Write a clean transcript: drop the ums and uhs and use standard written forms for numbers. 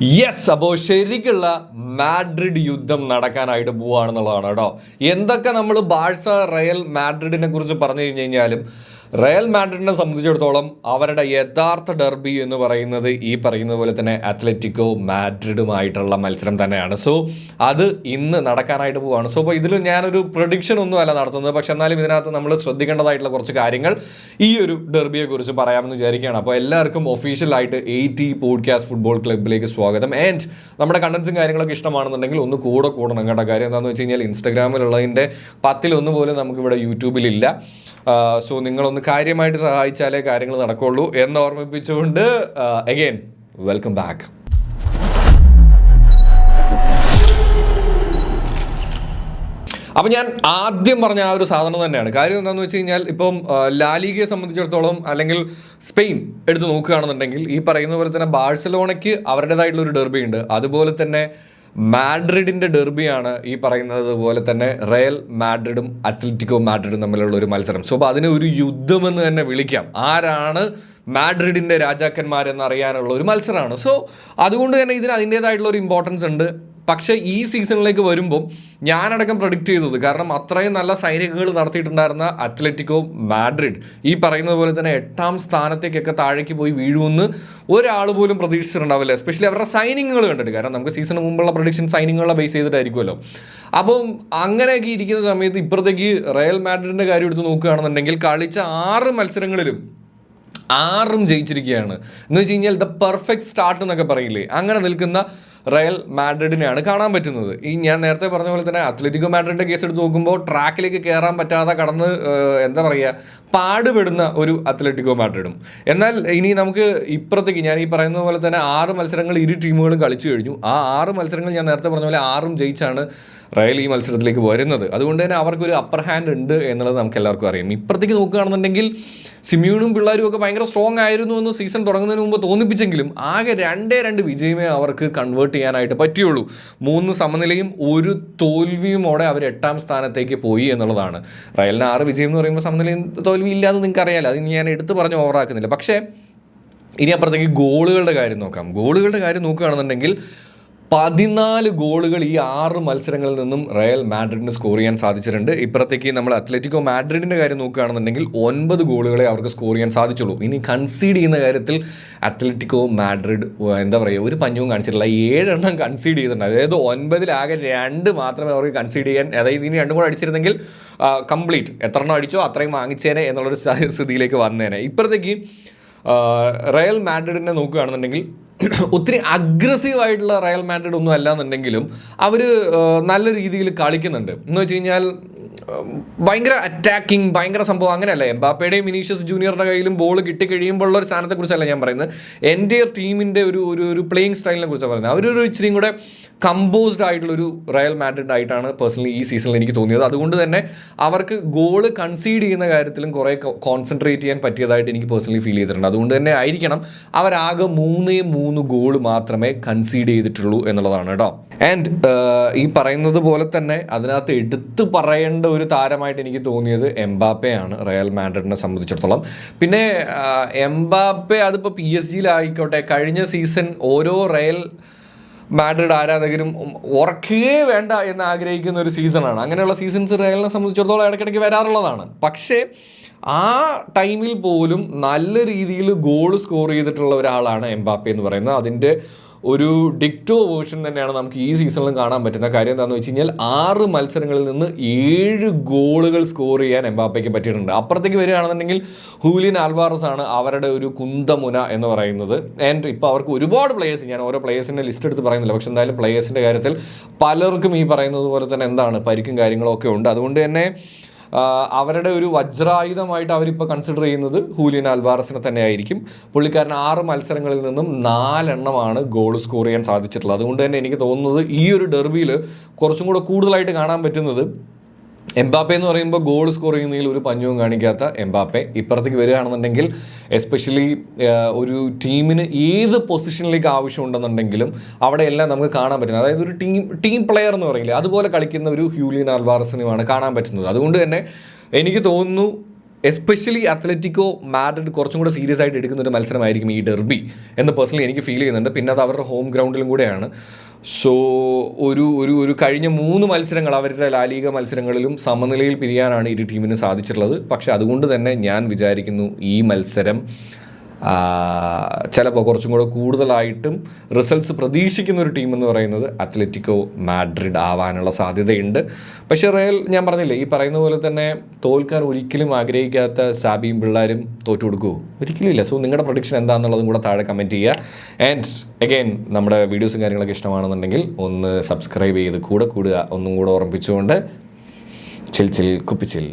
Yes, അപ്പോൾ ശരിക്കുള്ള Madrid യുദ്ധം നടക്കാനായിട്ട് പോവുകയാണെന്നുള്ളതാണ് കേട്ടോ. എന്തൊക്കെ നമ്മൾ ബാഴ്സ റയൽ മാഡ്രിഡിനെ കുറിച്ച് പറഞ്ഞു കഴിഞ്ഞ് കഴിഞ്ഞാലും റയൽ മാഡ്രിഡിനെ സംബന്ധിച്ചിടത്തോളം അവരുടെ യഥാർത്ഥ ഡെർബി എന്ന് പറയുന്നത് ഈ പറയുന്ന പോലെ തന്നെ അത്ലറ്റിക്കോ മാഡ്രിഡുമായിട്ടുള്ള മത്സരം തന്നെയാണ്. സോ അത് ഇന്ന് നടക്കാനായിട്ട് പോവുകയാണ്. സോ അപ്പോൾ ഇതിൽ ഞാനൊരു പ്രഡിക്ഷൻ ഒന്നും അല്ല നടത്തുന്നത്, പക്ഷെ എന്നാലും ഇതിനകത്ത് നമ്മൾ ശ്രദ്ധിക്കേണ്ടതായിട്ടുള്ള കുറച്ച് കാര്യങ്ങൾ ഈ ഒരു ഡെർബിയെ കുറിച്ച് പറയാമെന്ന് വിചാരിക്കുകയാണ്. അപ്പോൾ എല്ലാവർക്കും ഒഫീഷ്യലായിട്ട് 80 പോഡ്കാസ്റ്റ് ഫുട്ബോൾ ക്ലബ്ബിലേക്ക് സ്വാഗതം. ആൻഡ് നമ്മുടെ കണ്ടൻസും കാര്യങ്ങളൊക്കെ ഇഷ്ടമാണെന്നുണ്ടെങ്കിൽ ഒന്ന് കൂടണം കേട്ടോ. കാര്യം എന്താണെന്ന് വെച്ച് കഴിഞ്ഞാൽ ഇൻസ്റ്റാഗ്രാമിലുള്ളതിൻ്റെ 10 പോലും നമുക്കിവിടെ യൂട്യൂബിലില്ല. സോ നിങ്ങളൊന്ന് കാര്യമായിട്ട് സഹായിച്ചാലേ കാര്യങ്ങൾ നടക്കുള്ളൂ എന്ന് ഓർമ്മിപ്പിച്ചുകൊണ്ട് അഗെയിൻ വെൽക്കം ബാക്ക്. അപ്പം ഞാൻ ആദ്യം പറഞ്ഞ ആ ഒരു സാധനം തന്നെയാണ്. കാര്യം എന്താണെന്ന് വെച്ച് കഴിഞ്ഞാൽ ഇപ്പം ലാലിഗയെ സംബന്ധിച്ചിടത്തോളം അല്ലെങ്കിൽ സ്പെയിൻ എടുത്ത് നോക്കുകയാണെന്നുണ്ടെങ്കിൽ ഈ പറയുന്ന പോലെ തന്നെ ബാഴ്സലോണയ്ക്ക് അവരുടേതായിട്ടുള്ളൊരു ഡെർബി ഉണ്ട്. അതുപോലെ തന്നെ മാഡ്രിഡിൻ്റെ ഡെർബിയാണ് ഈ പറയുന്നത് പോലെ തന്നെ റയൽ മാഡ്രിഡും അത്ലറ്റിക്കോ മാഡ്രിഡും തമ്മിലുള്ള ഒരു മത്സരം. സോ അപ്പോൾ അതിനെ ഒരു യുദ്ധമെന്ന് തന്നെ വിളിക്കാം. ആരാണ് മാഡ്രിഡിൻ്റെ രാജാക്കന്മാരെന്നറിയാനുള്ള ഒരു മത്സരമാണ്. സോ അതുകൊണ്ട് തന്നെ ഇതിന് അതിൻ്റേതായിട്ടുള്ള ഒരു ഇമ്പോർട്ടൻസ് ഉണ്ട്. പക്ഷേ ഈ സീസണിലേക്ക് വരുമ്പം ഞാനടക്കം പ്രഡിക്റ്റ് ചെയ്തത്, കാരണം അത്രയും നല്ല സൈനികങ്ങൾ നടത്തിയിട്ടുണ്ടായിരുന്ന അത്ലറ്റിക്കോ മാഡ്രിഡ് ഈ പറയുന്നത് പോലെ തന്നെ 8ാം സ്ഥാനത്തേക്കൊക്കെ താഴേക്ക് പോയി വീഴുമെന്ന് ഒരാൾ പോലും പ്രതീക്ഷിച്ചിട്ടുണ്ടാവില്ല. എസ്പെഷ്യലി അവരുടെ സൈനിങ്ങുകൾ കണ്ടിട്ട്. കാരണം നമുക്ക് സീസണിന് മുമ്പുള്ള പ്രഡിക്ഷൻ സൈനിങ്ങുകളെ ബേസ് ചെയ്തിട്ടായിരിക്കുമല്ലോ. അപ്പം അങ്ങനെയൊക്കെ ഇരിക്കുന്ന സമയത്ത് ഇപ്പുറത്തേക്ക് റയൽ മാഡ്രിഡിൻ്റെ കാര്യം എടുത്ത് നോക്കുകയാണെന്നുണ്ടെങ്കിൽ കളിച്ച 6 മത്സരങ്ങളിലും 6 ജയിച്ചിരിക്കുകയാണ്. എന്ന് വെച്ച് കഴിഞ്ഞാൽ ദ പെർഫെക്റ്റ് സ്റ്റാർട്ട് എന്നൊക്കെ പറയില്ലേ, അങ്ങനെ നിൽക്കുന്ന റയൽ മാഡ്രിഡിനെയാണ് കാണാൻ പറ്റുന്നത്. ഈ ഞാൻ നേരത്തെ പറഞ്ഞ പോലെ തന്നെ അത്ലറ്റിക്കോ മാഡ്രിഡിൻ്റെ കേസ് എടുത്ത് നോക്കുമ്പോൾ ട്രാക്കിലേക്ക് കയറാൻ പറ്റാതെ കടന്ന് എന്താ പറയുക പാടുപെടുന്ന ഒരു അത്ലറ്റിക്കോ മാഡ്രിഡും. എന്നാൽ ഇനി നമുക്ക് ഇപ്പുറത്തേക്ക് ഞാൻ ഈ പറയുന്ന പോലെ തന്നെ 6 മത്സരങ്ങൾ ഇരു ടീമുകളും കളിച്ചു കഴിഞ്ഞു. ആ 6 മത്സരങ്ങൾ ഞാൻ നേരത്തെ പറഞ്ഞ പോലെ 6 ജയിച്ചാണ് റയൽ ഈ മത്സരത്തിലേക്ക് വരുന്നത്. അതുകൊണ്ട് തന്നെ അവർക്കൊരു അപ്പർ ഹാൻഡ് ഉണ്ട് എന്നുള്ളത് നമുക്ക് എല്ലാവർക്കും അറിയാം. ഇപ്പുറത്തേക്ക് നോക്കുകയാണെന്നുണ്ടെങ്കിൽ സിമിയോണും പിള്ളേരും ഒക്കെ ഭയങ്കര സ്ട്രോങ് ആയിരുന്നു എന്ന് സീസൺ തുടങ്ങുന്നതിന് മുമ്പ് തോന്നിപ്പിച്ചെങ്കിലും ആകെ 2 വിജയമേ അവർക്ക് കൺവേർട്ട് ചെയ്യാനായിട്ട് പറ്റുള്ളൂ. 3 സമനിലയും 1 തോൽവിയുമോടെ അവർ 8ാം സ്ഥാനത്തേക്ക് പോയി എന്നുള്ളതാണ്. റയലിന് 6 വിജയം എന്ന് പറയുമ്പോൾ സമനിലയും തോൽവി ഇല്ലാതെ നിങ്ങൾക്ക് അറിയാമല്ലോ, അത് ഞാൻ എടുത്ത് പറഞ്ഞ് ഓവറാക്കുന്നില്ല. പക്ഷേ ഇനി അപ്പുറത്തേക്ക് ഗോളുകളുടെ കാര്യം നോക്കാം. ഗോളുകളുടെ കാര്യം നോക്കുകയാണെന്നുണ്ടെങ്കിൽ 14 ഗോളുകൾ ഈ 6 മത്സരങ്ങളിൽ നിന്നും റയൽ മാഡ്രിഡിന് സ്കോർ ചെയ്യാൻ സാധിച്ചിട്ടുണ്ട്. ഇപ്പുറത്തേക്ക് നമ്മൾ അത്ലറ്റിക്കോ മാഡ്രിഡിൻ്റെ കാര്യം നോക്കുകയാണെന്നുണ്ടെങ്കിൽ 9 ഗോളുകളെ അവർക്ക് സ്കോർ ചെയ്യാൻ സാധിച്ചുള്ളൂ. ഇനി കൺസീഡ് ചെയ്യുന്ന കാര്യത്തിൽ അത്ലറ്റിക്കോ മാഡ്രിഡ് എന്താ പറയുക ഒരു പഞ്ഞവും കാണിച്ചിട്ടില്ല. 7 കൺസീഡ് ചെയ്തിട്ടുണ്ട്. അതായത് 9 ആകെ 2 മാത്രമേ അവർക്ക് കൺസീഡ് ചെയ്യാൻ, അതായത് ഇനി 2 കൂടെ അടിച്ചിരുന്നെങ്കിൽ കംപ്ലീറ്റ് എത്ര അടിച്ചോ അത്രയും വാങ്ങിച്ചേനെ എന്നുള്ളൊരു സ്ഥിതിയിലേക്ക് വന്നേനെ. ഇപ്പുറത്തേക്ക് റയൽ മാഡ്രിഡിനെ നോക്കുകയാണെന്നുണ്ടെങ്കിൽ ഒത്തിരി അഗ്രസീവായിട്ടുള്ള റയൽ മാഡ്രിഡ് ഒന്നും അല്ല എന്നുണ്ടെങ്കിലും അവർ നല്ല രീതിയിൽ കളിക്കുന്നുണ്ട്. എന്ന് വെച്ച് കഴിഞ്ഞാൽ ഭയങ്കര അറ്റാക്കിങ്, ഭയങ്കര സംഭവം അങ്ങനെയല്ല. എംബാപ്പയുടെയും വിനീഷ്യസ് ജൂനിയറുടെ കയ്യിലും ബോൾ കിട്ടിക്കഴിയുമ്പോഴുള്ള ഒരു സ്ഥാനത്തെക്കുറിച്ചല്ല ഞാൻ പറയുന്നത്. എൻ്റെ ടീമിൻ്റെ ഒരു പ്ലേയിങ് സ്റ്റൈലിനെ കുറിച്ചാണ് പറയുന്നത്. അവരൊരു ഇച്ചിരിയും കൂടെ കമ്പോസ്ഡ് ആയിട്ടുള്ളൊരു റയൽ മാഡ്രിഡ് ആയിട്ടാണ് പേഴ്സണലി ഈ സീസണിൽ എനിക്ക് തോന്നിയത്. അതുകൊണ്ട് തന്നെ അവർക്ക് ഗോള് കൺസീഡ് ചെയ്യുന്ന കാര്യത്തിലും കുറേ കോൺസെൻട്രേറ്റ് ചെയ്യാൻ പറ്റിയതായിട്ട് എനിക്ക് പേഴ്സണലി ഫീൽ ചെയ്തിട്ടുണ്ട്. അതുകൊണ്ട് തന്നെ ആയിരിക്കണം അവരാകെ 3 ഗോൾ മാത്രമേ കൺസീഡ് ചെയ്തിട്ടുള്ളൂ എന്നുള്ളതാണ് കേട്ടോ. ആൻഡ് ഈ പറയുന്നത് പോലെ തന്നെ അതിനകത്ത് എടുത്തു പറയേണ്ട ഒരു താരമായിട്ട് എനിക്ക് തോന്നിയത് എംബാപ്പയാണ് റയൽ മാഡ്രിഡിനെ സംബന്ധിച്ചിടത്തോളം. പിന്നെ എംബാപ്പെ അതിപ്പോൾ PSG-യിലായിക്കോട്ടെ, കഴിഞ്ഞ സീസൺ ഓരോ റയൽ മാഡ്രിഡ് ആരാധകരും ഉറക്കുകയേ വേണ്ട എന്ന് ആഗ്രഹിക്കുന്ന ഒരു സീസണാണ്. അങ്ങനെയുള്ള സീസൺസ് റയലിനെ സംബന്ധിച്ചിടത്തോളം ഇടയ്ക്കിടയ്ക്ക് വരാറുള്ളതാണ്. പക്ഷേ ആ ടൈമിൽ പോലും നല്ല രീതിയിൽ ഗോൾ സ്കോർ ചെയ്തിട്ടുള്ള ഒരാളാണ് എംബാപ്പെ എന്ന് പറയുന്നത്. അതിൻ്റെ ഒരു ഡിക്റ്റോ വേർഷൻ തന്നെയാണ് നമുക്ക് ഈ സീസണിലും കാണാൻ പറ്റുന്ന. കാര്യം എന്താണെന്ന് വെച്ച് കഴിഞ്ഞാൽ 6 മത്സരങ്ങളിൽ നിന്ന് 7 ഗോളുകൾ സ്കോർ ചെയ്യാൻ എംബാപ്പയ്ക്ക് പറ്റിയിട്ടുണ്ട്. അപ്പുറത്തേക്ക് വരികയാണെന്നുണ്ടെങ്കിൽ ഹൂലിയൻ ആൽവാറസ് ആണ് അവരുടെ ഒരു കുന്തമുന എന്ന് പറയുന്നത്. ആൻഡ് ഇപ്പോൾ അവർക്ക് ഒരുപാട് പ്ലേയേഴ്സ്, ഞാൻ ഓരോ പ്ലേയേഴ്സിൻ്റെ ലിസ്റ്റ് എടുത്ത് പറയുന്നില്ല, പക്ഷെ എന്തായാലും പ്ലേയേഴ്സിൻ്റെ കാര്യത്തിൽ പലർക്കും ഈ പറയുന്നത് പോലെ തന്നെ എന്താണ് പരിക്കും കാര്യങ്ങളൊക്കെ ഉണ്ട്. അതുകൊണ്ട് തന്നെ അവരുടെ ഒരു വജ്രായുധമായിട്ട് അവരിപ്പോൾ കൺസിഡർ ചെയ്യുന്നത് ഹൂലിയൻ ആൽവാറസിനെ തന്നെ ആയിരിക്കും. പുള്ളിക്കാരൻ 6 മത്സരങ്ങളിൽ നിന്നും 4 ഗോൾ സ്കോർ ചെയ്യാൻ സാധിച്ചിട്ടുള്ളത്. അതുകൊണ്ട് തന്നെ എനിക്ക് തോന്നുന്നത് ഈ ഒരു ഡെർബിയിൽ കുറച്ചും കൂടെ കൂടുതലായിട്ട് കാണാൻ പറ്റുന്നത് എംബാപ്പെ എന്ന് പറയുമ്പോൾ ഗോൾ സ്കോർ ചെയ്യുന്നതിൽ ഒരു പഞ്ഞവും കാണിക്കാത്ത എംബാപ്പെ. ഇപ്പുറത്തേക്ക് വരികയാണെന്നുണ്ടെങ്കിൽ എസ്പെഷ്യലി ഒരു ടീമിന് ഏത് പൊസിഷനിലേക്ക് ആവശ്യമുണ്ടെന്നുണ്ടെങ്കിലും അവിടെയെല്ലാം നമുക്ക് കാണാൻ പറ്റുന്നത്, അതായത് ഒരു ടീം പ്ലെയർ എന്ന് പറയില്ലേ, അതുപോലെ കളിക്കുന്ന ഒരു ഹ്യൂലിയൻ ആൽവാറസിനുമാണ് കാണാൻ പറ്റുന്നത്. അതുകൊണ്ട് തന്നെ എനിക്ക് തോന്നുന്നു എസ്പെഷ്യലി അത്ലറ്റിക്കോ മാഡ്രിഡ് കുറച്ചും കൂടെ സീരിയസ് ആയിട്ട് എടുക്കുന്ന ഒരു മത്സരമായിരിക്കും ഈ ഡെർബി എന്ന് പേഴ്സണലി എനിക്ക് ഫീൽ ചെയ്യുന്നുണ്ട്. പിന്നെ അത് അവരുടെ ഹോം ഗ്രൗണ്ടിലും കൂടെയാണ്. സോ ഒരു കഴിഞ്ഞ 3 മത്സരങ്ങൾ അവരുടെ ലാലിഗ മത്സരങ്ങളിലും സമനിലയിൽ പിരിയാനാണ് ഇരു ടീമിന് സാധിച്ചിട്ടുള്ളത്. പക്ഷേ അതുകൊണ്ട് തന്നെ ഞാൻ വിചാരിക്കുന്നു ഈ മത്സരം ചിലപ്പോൾ കുറച്ചും കൂടെ കൂടുതലായിട്ടും റിസൾട്ട്സ് പ്രതീക്ഷിക്കുന്ന ഒരു ടീം എന്ന് പറയുന്നത് അത്ലറ്റിക്കോ മാഡ്രിഡ് ആവാനുള്ള സാധ്യതയുണ്ട്. പക്ഷേ റയൽ, ഞാൻ പറഞ്ഞില്ലേ, ഈ പറയുന്ന പോലെ തന്നെ തോൽക്കാൻ ഒരിക്കലും ആഗ്രഹിക്കാത്ത സാബിയും പിള്ളേരും തോറ്റു കൊടുക്കുമോ? ഒരിക്കലും ഇല്ല. സോ നിങ്ങളുടെ പ്രൊഡിക്ഷൻ എന്താണെന്നുള്ളതും കൂടെ താഴെ കമൻറ്റ് ചെയ്യുക. ആൻഡ് അഗൈൻ, നമ്മുടെ വീഡിയോസും കാര്യങ്ങളൊക്കെ ഇഷ്ടമാണെന്നുണ്ടെങ്കിൽ ഒന്ന് സബ്സ്ക്രൈബ് ചെയ്ത് കൂടെ കൂടുക. ഒന്നും കൂടെ ഓർമ്മിപ്പിച്ചുകൊണ്ട് ചിൽ കുപ്പിച്ചിൽ.